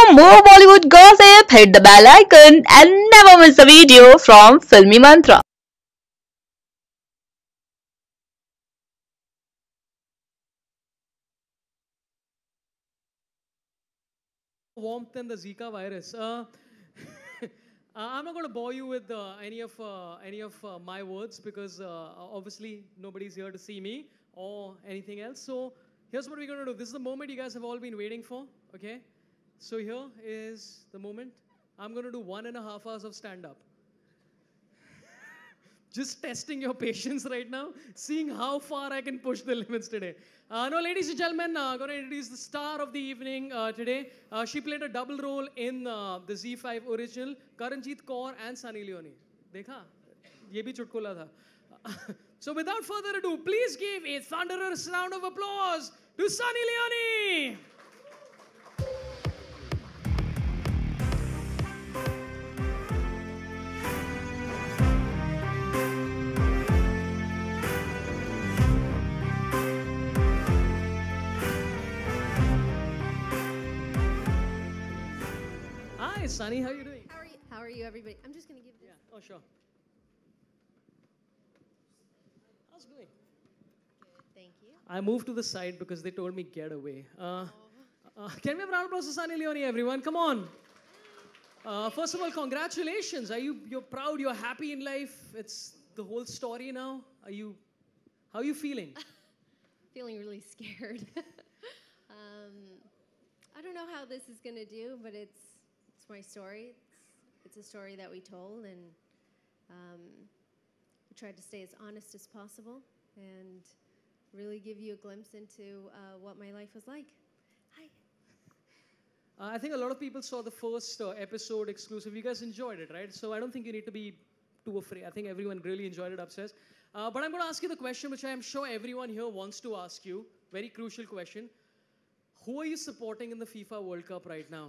For more Bollywood gossip, hit the bell icon and never miss a video from Filmy Mantra. Warmth than the Zika virus. I'm not going to bore you with any of my words because obviously nobody's here to see me or anything else. So here's what we're going to do. This is the moment you guys have all been waiting for. Okay. So here is the moment. I'm going to do 1.5 hours of stand-up. Just testing your patience right now, seeing how far I can push the limits today. No, ladies and gentlemen, I'm going to introduce the star of the evening today. She played a double role in the Z5 original, Karanjit Kaur and Sunny Leone. Dekha? Ye bhi chutkola tha. So without further ado, please give a thunderous round of applause to Sunny Leone. Hi, Sunny, how are you doing? How are you, everybody? I'm just going to give this. Yeah, oh, sure. How's it going? Good, thank you. I moved to the side because they told me get away. Can we have a round of applause to Sunny Leone, everyone? Come on. First of all, congratulations. You're proud, you're happy in life. It's the whole story now. How are you feeling? Feeling really scared. I don't know how this is going to do, but it's my story. It's a story that we told, and we tried to stay as honest as possible and really give you a glimpse into what my life was like. Hi. I think a lot of people saw the first episode exclusive. You guys enjoyed it, right? So I don't think you need to be too afraid. I think everyone really enjoyed it upstairs. But I'm going to ask you the question which I am sure everyone here wants to ask you. Very crucial question. Who are you supporting in the FIFA World Cup right now?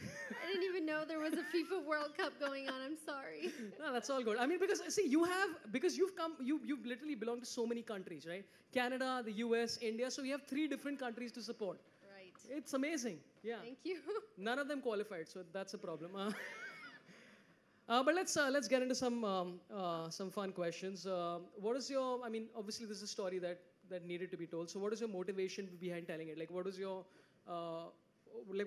I didn't even know there was a FIFA World Cup going on. I'm sorry. No, that's all good. I mean, because see, you've literally belonged to so many countries, right? Canada, the US, India. So we have 3 different countries to support. Right. It's amazing. Yeah. Thank you. None of them qualified, so that's a problem. But let's get into some fun questions. What is your? I mean, obviously this is a story that needed to be told. So what is your motivation behind telling it? Like, what is your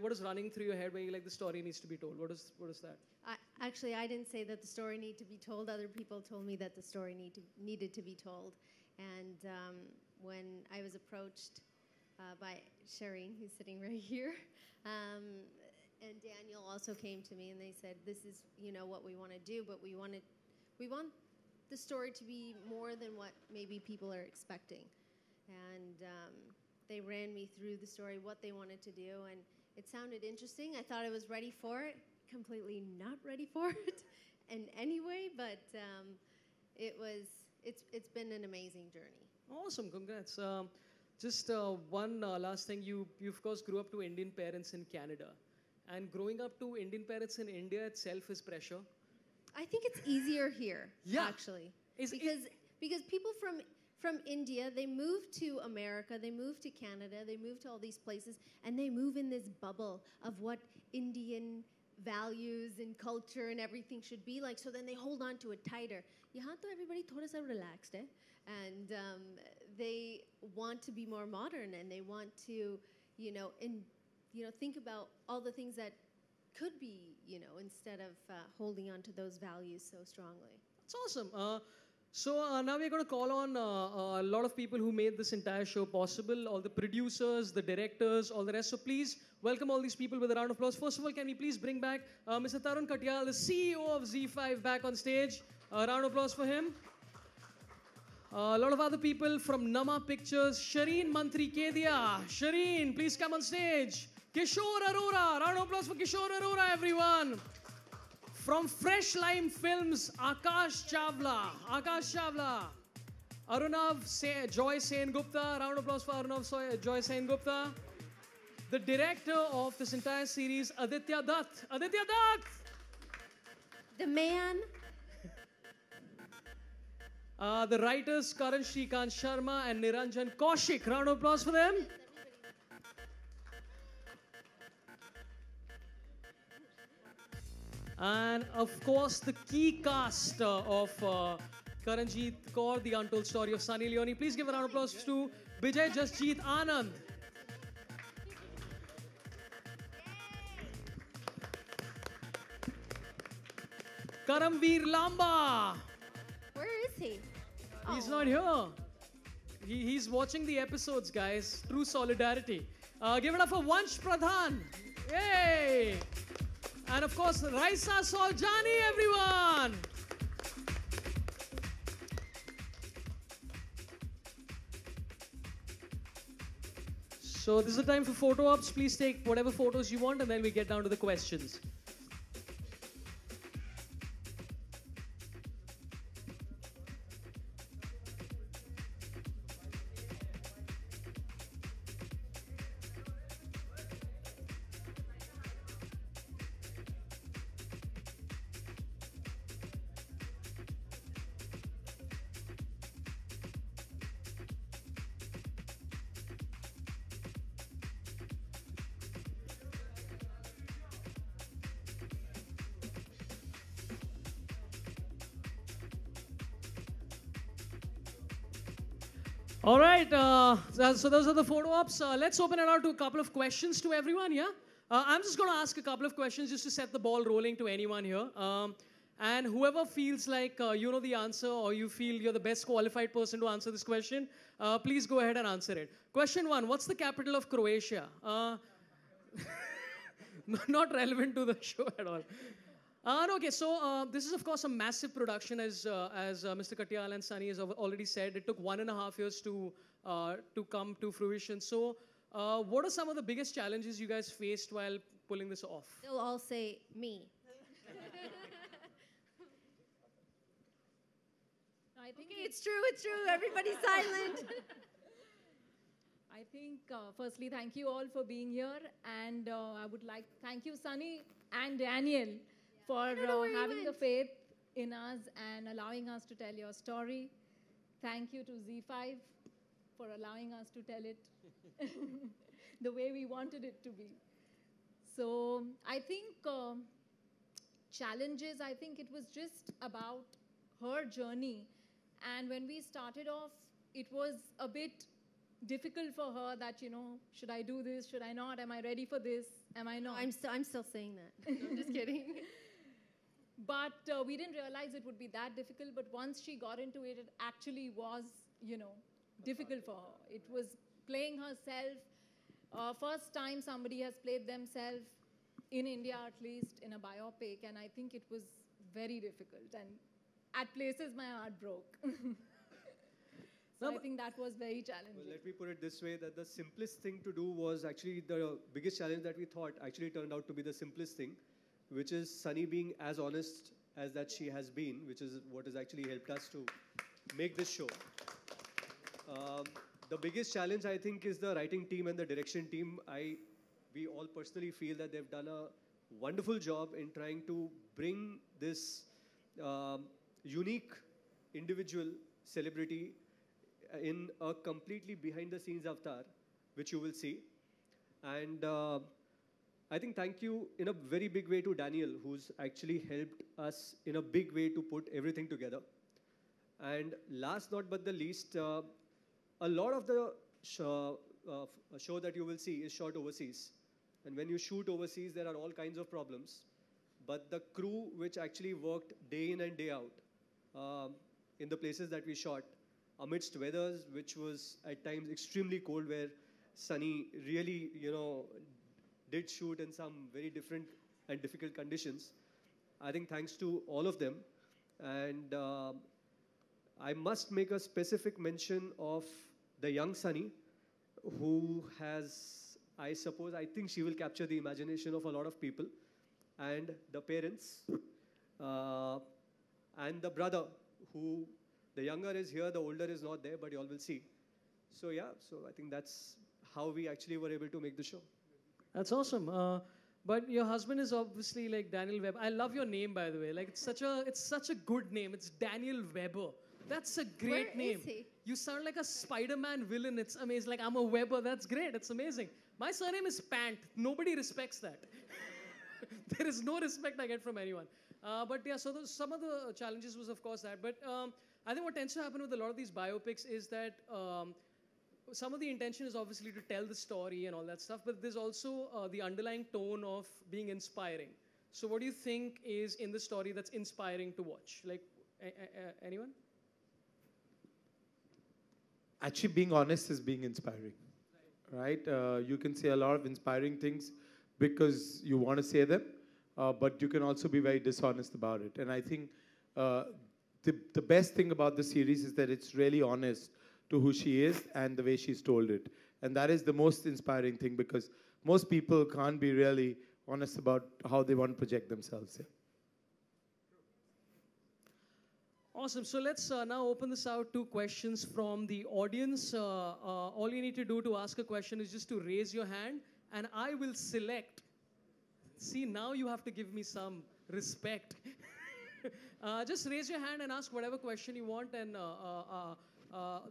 what is running through your head when you like the story needs to be told? What is that? Actually, I didn't say that the story needed to be told. Other people told me that the story needed to be told. And when I was approached by Shireen, who's sitting right here, and Daniel also came to me and they said, "This is what we want to do, but we want the story to be more than what maybe people are expecting." And they ran me through the story, what they wanted to do, and it sounded interesting. I thought I was ready for it. Completely not ready for it in any way, but it's been an amazing journey. Awesome, congrats. Just one last thing. You of course grew up to Indian parents in Canada, and growing up to Indian parents in India itself is pressure. I think it's easier here, actually, because people from India, they move to America, they move to Canada, they move to all these places, and they move in this bubble of what Indian values and culture and everything should be like. So then they hold on to it tighter. Yahan to everybody thoda sa relaxed hai, and they want to be more modern, and they want to, think about all the things that could be, instead of holding on to those values so strongly. That's awesome. So now we're going to call on a lot of people who made this entire show possible, all the producers, the directors, all the rest. So please welcome all these people with a round of applause. First of all, can we please bring back Mr. Tarun Katyal, the CEO of Z5, back on stage. A round of applause for him. A lot of other people from Nama Pictures. Shireen Mantri Kedia. Shireen, please come on stage. Kishore Arora. Round of applause for Kishore Arora, everyone. From Fresh Lime Films, Akash Chawla. Akash Chawla. Arunav Joy Sen Gupta. Round of applause for Arunav Joy Sen Gupta. The director of this entire series, Aditya Dutt. Aditya Dutt! The man. The writers, Karan Shrikant Sharma and Niranjan Kaushik. Round of applause for them. And of course, the key cast of Karanjeet Kaur, The Untold Story of Sunny Leone. Please give a round of applause to Bijay Jasjeet Anand. Karamveer Lamba. Where is he? He's Oh. not here. He's watching the episodes, guys. True solidarity. Give it up for Vansh Pradhan. Yay! And of course, Raisa Soljani, everyone. So this is the time for photo ops. Please take whatever photos you want, and then we get down to the questions. All right, so those are the photo ops. Let's open it out to a couple of questions to everyone, yeah? I'm just going to ask a couple of questions just to set the ball rolling to anyone here. And whoever feels like you know the answer or you feel you're the best qualified person to answer this question, please go ahead and answer it. Question 1, what's the capital of Croatia? Not relevant to the show at all. Okay, so this is of course a massive production, as Mr. Katyal and Sunny has already said. It took 1.5 years to come to fruition. So, what are some of the biggest challenges you guys faced while pulling this off? They'll all say me. I think Okay, it's true, it's true. Everybody's silent. I think firstly, thank you all for being here, and I would like to thank you, Sunny and Daniel, for don't know where you having the went. faith in us and allowing us to tell your story. Thank you to Z5 for allowing us to tell it the way we wanted it to be. So I think challenges, I think it was just about her journey. And when we started off, it was a bit difficult for her that, you know, should I do this? Should I not? Am I ready for this? Am I not? I'm still saying that. I'm just kidding. But we didn't realize it would be that difficult. But once she got into it, it actually was, you know, difficult for her. It was playing herself. First time somebody has played themselves, in India at least, in a biopic. And I think it was very difficult. And at places, my heart broke. So I think that was very challenging. Well, let me put it this way, that the simplest thing to do was actually the biggest challenge that we thought actually turned out to be the simplest thing, which is Sunny being as honest as that she has been, which is what has actually helped us to make this show. The biggest challenge, I think, is the writing team and the direction team. We all personally feel that they've done a wonderful job in trying to bring this unique individual celebrity in a completely behind-the-scenes avatar, which you will see. And I think thank you in a very big way to Daniel, who's actually helped us in a big way to put everything together. And last not but the least, a lot of the show that you will see is shot overseas. And when you shoot overseas, there are all kinds of problems. But the crew, which actually worked day in and day out in the places that we shot, amidst weathers which was at times extremely cold, where Sunny really, you know, did shoot in some very different and difficult conditions. I think thanks to all of them. And I must make a specific mention of the young Sunny, who has, I think she will capture the imagination of a lot of people, and the parents, and the brother, who the younger is here, the older is not there, but you all will see. So yeah, so I think that's how we actually were able to make the show. That's awesome. But your husband is obviously like Daniel Webber. I love your name, by the way. Like it's such a good name. It's Daniel Webber. That's a great Where name. is he? You sound like a Spider-Man villain. It's amazing. Like I'm a Webber. That's great. It's amazing. My surname is Pant. Nobody respects that. There is no respect I get from anyone. But yeah, so some of the challenges was of course that. But I think what tends to happen with a lot of these biopics is that some of the intention is obviously to tell the story and all that stuff, but there's also the underlying tone of being inspiring. So what do you think is in the story that's inspiring to watch? Like, anyone? Actually, being honest is being inspiring, right? You can say a lot of inspiring things because you want to say them, but you can also be very dishonest about it. And I think the best thing about the series is that it's really honest to who she is and the way she's told it. And that is the most inspiring thing because most people can't be really honest about how they want to project themselves. Yeah. Awesome. So let's now open this out to questions from the audience. All you need to do to ask a question is just to raise your hand, and I will select. See, now you have to give me some respect. Just raise your hand and ask whatever question you want, and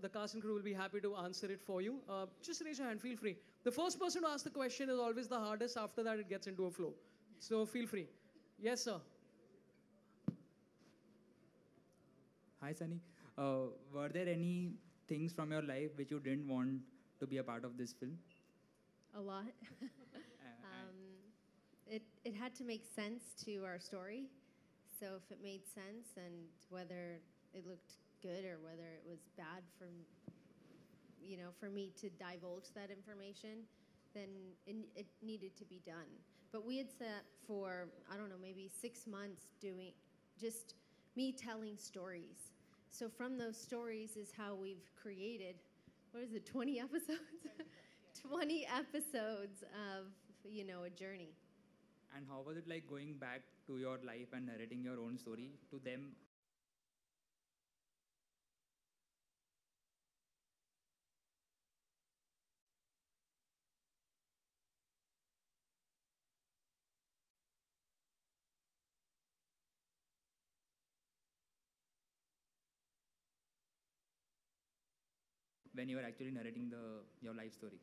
the cast and crew will be happy to answer it for you. Just raise your hand, feel free. The first person to ask the question is always the hardest. After that, it gets into a flow. So feel free. Yes, sir. Hi, Sunny. Were there any things from your life which you didn't want to be a part of this film? A lot. It had to make sense to our story. So if it made sense and whether it looked good or whether it was bad for me to divulge that information, then it needed to be done. But we had set for, I don't know, maybe 6 months doing just me telling stories. So from those stories is how we've created, 20 episodes? 20 episodes of, a journey. And how was it like going back to your life and narrating your own story to them? When you were actually narrating your life story?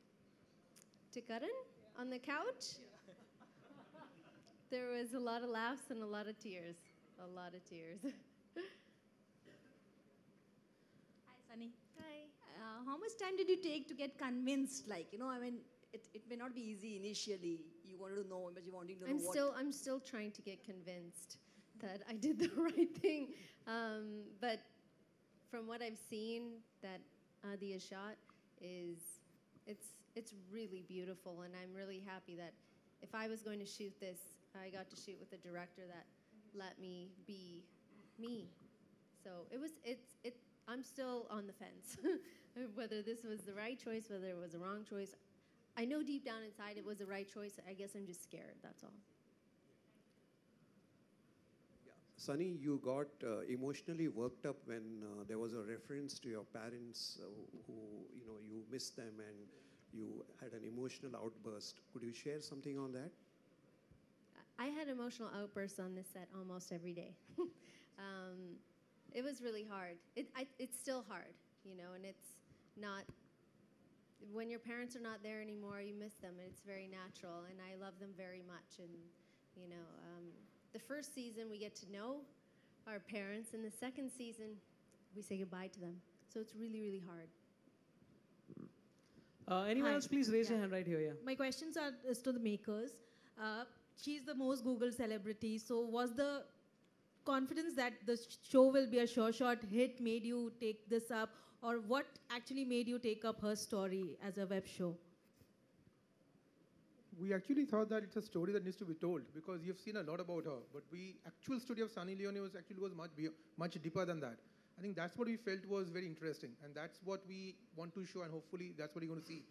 To Karan on the couch? There was a lot of laughs and a lot of tears. A lot of tears. Hi, Sunny. Hi. How much time did you take to get convinced? It may not be easy initially. You wanted to know, but you wanted to know I'm still trying to get convinced that I did the right thing. But from what I've seen, that Adia shot it's really beautiful, and I'm really happy that if I was going to shoot this, I got to shoot with a director that let me be me. So I'm still on the fence whether this was the right choice, whether it was the wrong choice. I know deep down inside it was the right choice. I guess I'm just scared, that's all. Sunny, you got emotionally worked up when there was a reference to your parents who, you missed them and you had an emotional outburst. Could you share something on that? I had emotional outbursts on this set almost every day. It was really hard. It's still hard, and it's not, when your parents are not there anymore, you miss them, and it's very natural, and I love them very much. And, the first season we get to know our parents, and the second season we say goodbye to them. So it's really, really hard. Anyone Hi. else, please raise your Yeah. hand right here. Yeah. My questions is to the makers. She's the most Googled celebrity. So was the confidence that the show will be a sure shot hit made you take this up, or what actually made you take up her story as a web show? We actually thought that it's a story that needs to be told because you've seen a lot about her. But actual story of Sunny Leone was much deeper than that. I think that's what we felt was very interesting, and that's what we want to show, and hopefully that's what you're going to see.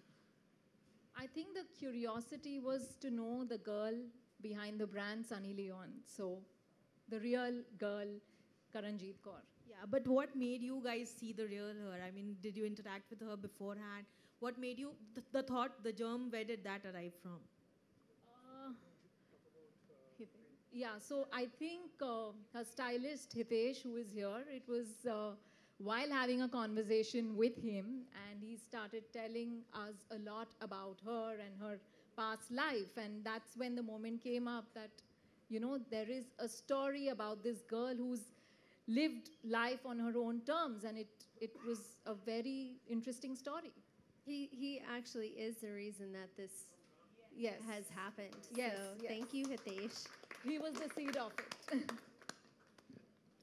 I think the curiosity was to know the girl behind the brand Sunny Leone. So the real girl, Karanjeet Kaur. Yeah, but what made you guys see the real her? I mean, did you interact with her beforehand? What made you, the thought, the germ, where did that arrive from? Yeah, so I think her stylist, Hitesh, who is here, it was while having a conversation with him, and he started telling us a lot about her and her past life. And that's when the moment came up that, you know, there is a story about this girl who's lived life on her own terms. And it was a very interesting story. He actually is the reason that this has happened. Yes, So yes. thank you, Hitesh. He was the seed of it.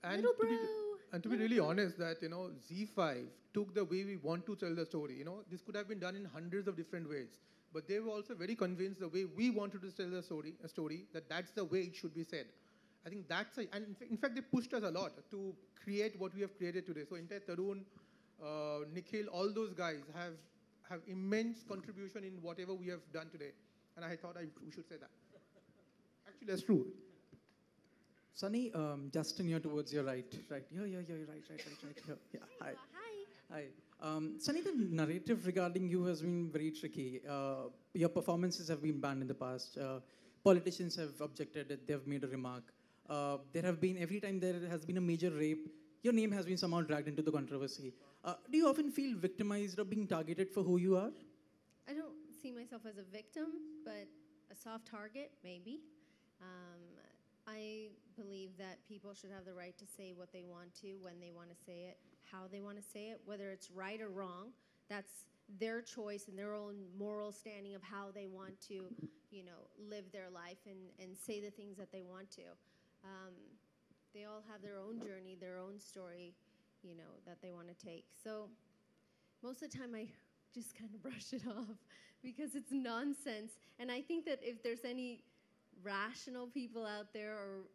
And Little to be, bro. and to be really honest, that Z5 took the way we want to tell the story. This could have been done in hundreds of different ways, but they were also very convinced the way we wanted to tell the story, that's the way it should be said. I think and in fact they pushed us a lot to create what we have created today. So entire Tarun, Nikhil, all those guys have immense contribution in whatever we have done today, and I thought we should say that. Actually, that's true. Sunny, Justin here towards your right. Right. Yeah, right here. Yeah, hi. Hi. Sunny, the narrative regarding you has been very tricky. Your performances have been banned in the past. Politicians have objected, they've made a remark. There have been, every time there has been a major rape, your name has been somehow dragged into the controversy. Do you often feel victimized or being targeted for who you are? I don't see myself as a victim, but a soft target, maybe. I believe that people should have the right to say what they want to, when they want to say it, how they want to say it, whether it's right or wrong. That's their choice and their own moral standing of how they want to, live their life and say the things that they want to. They all have their own journey, their own story, that they want to take. So most of the time I just kind of brush it off because it's nonsense. And I think that if there's any rational people out there or,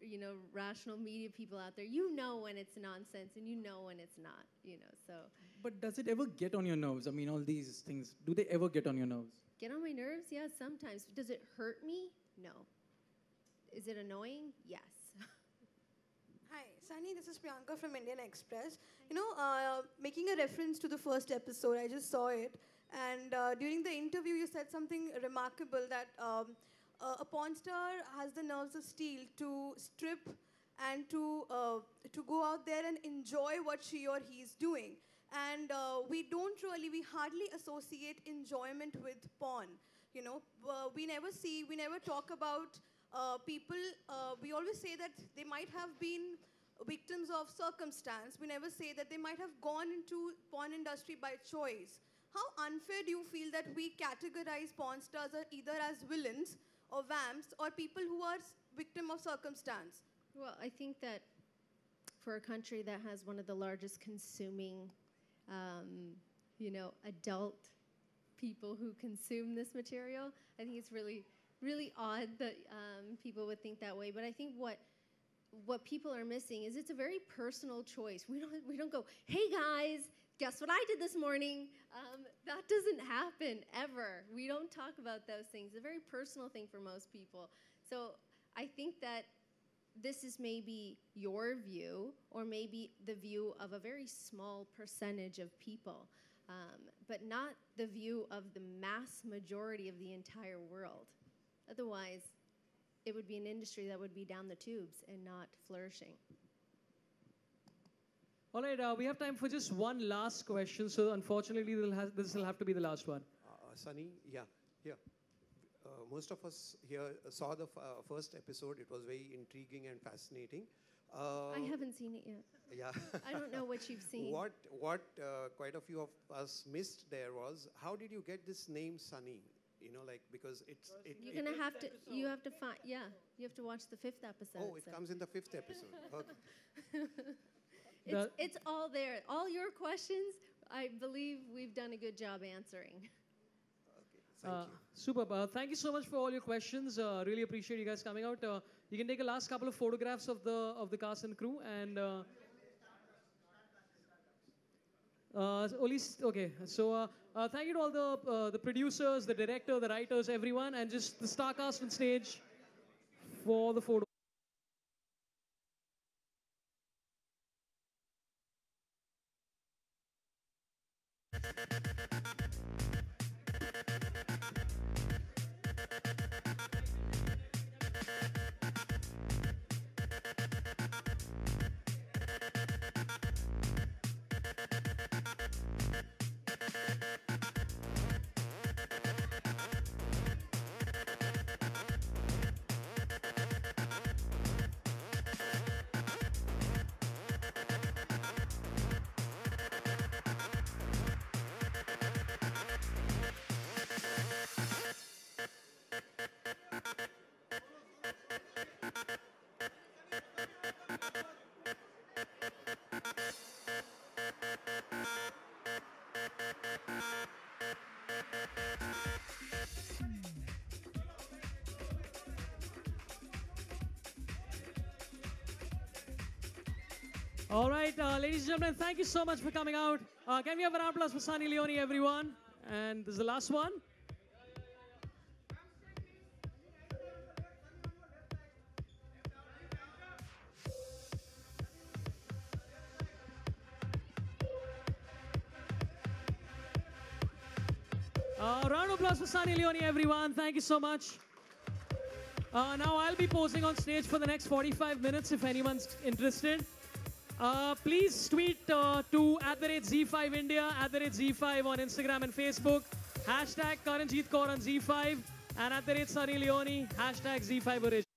rational media people out there, when it's nonsense and when it's not, so. But does it ever get on your nerves? I mean, all these things, do they ever get on your nerves? Get on my nerves? Yeah, sometimes. Does it hurt me? No. Is it annoying? Yes. Hi, Sunny, this is Priyanka from Indian Express. Making a reference to the first episode, I just saw it. And during the interview, you said something remarkable that a porn star has the nerves of steel to strip and to go out there and enjoy what she or he is doing. And we hardly associate enjoyment with porn. We never talk about people. We always say that they might have been victims of circumstance. We never say that they might have gone into porn industry by choice. How unfair do you feel that we categorize porn stars either as villains or vamps or people who are victim of circumstance? Well, I think that for a country that has one of the largest consuming, adult people who consume this material, I think it's really, really odd that people would think that way. But I think what people are missing is it's a very personal choice. We don't go, hey guys, guess what I did this morning? That doesn't happen ever. We don't talk about those things. It's a very personal thing for most people. So I think that this is maybe your view or maybe the view of a very small percentage of people, but not the view of the mass majority of the entire world. Otherwise, it would be an industry that would be down the tubes and not flourishing. All right, we have time for just one last question. So unfortunately, this will have to be the last one. Sunny, yeah. Most of us here saw the first episode. It was very intriguing and fascinating. I haven't seen it yet. Yeah. I don't know what you've seen. What quite a few of us missed there was, how did you get this name Sunny? Because you're gonna have to. You have to find. Yeah, you have to watch the 5th episode. Oh, it comes in the 5th episode. Okay. It's all there. All your questions, I believe we've done a good job answering. Thank you. Superb. Thank you so much for all your questions. Really appreciate you guys coming out. You can take a last couple of photographs of the cast and crew and. Okay. So thank you to all the producers, the director, the writers, everyone, and just the star cast on stage for the photo. All right, ladies and gentlemen, thank you so much for coming out. Can we have a round of applause for Sunny Leone, everyone? And this is the last one. Round of applause for Sunny Leone, everyone. Thank you so much. Now I'll be posing on stage for the next 45 minutes if anyone's interested. Please tweet to @Z5 India, @Z5 on Instagram and Facebook, #Karanjeet Kaur on Z5, and @Sunny Leone, #Z5 Origin.